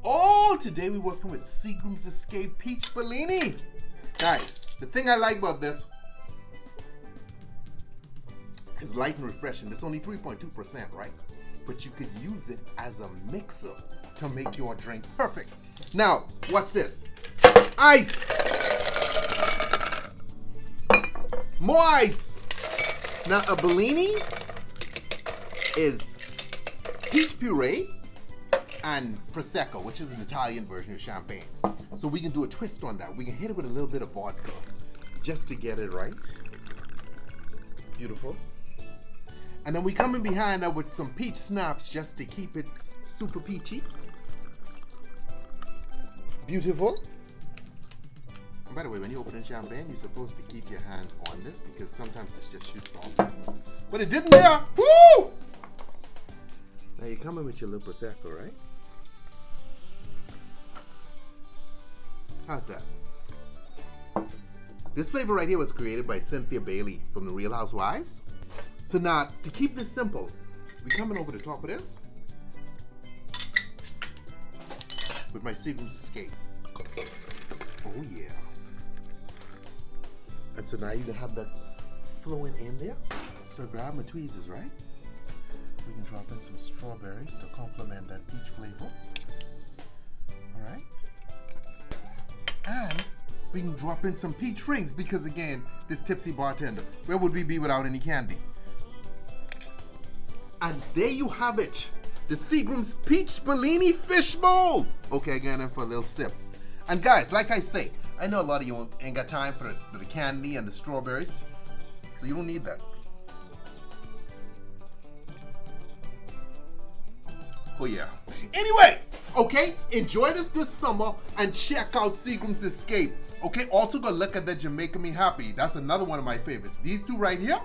Oh, today we're working with Seagram's Escape Peach Bellini. Guys, the thing I like about this is light and refreshing. It's only 3.2%, right? But you could use it as a mixer to make your drink perfect. Now, watch this. Ice. More ice. Now, a Bellini is peach puree and Prosecco, which is an Italian version of champagne. So we can do a twist on that. We can hit it with a little bit of vodka just to get it right. Beautiful. And then we come in behind that with some peach snaps just to keep it super peachy. Beautiful. And by the way, when you open champagne, you're supposed to keep your hand on this because sometimes it just shoots off. But it didn't there. Woo! Now you come in with your little Prosecco, right? How's that? This flavor right here was created by Cynthia Bailey from the Real Housewives. So now, to keep this simple, we coming over the top of this with my Seagram's Escape. Oh yeah. And so now you can have that flowing in there. So grab my tweezers, right? We can drop in some strawberries to complement that peach flavor. All right. And we can drop in some peach rings because again, this Tipsy bartender, where would we be without any candy? And there you have it, the Seagram's Peach Bellini Fishbowl. Okay, again, in for a little sip. And guys, like I say, I know a lot of you ain't got time for the candy and the strawberries, so you don't need that. Oh yeah. Anyway, okay, enjoy this summer and check out Seagram's Escape. Okay, also go look at that Jamaica Me Happy. That's another one of my favorites. These two right here.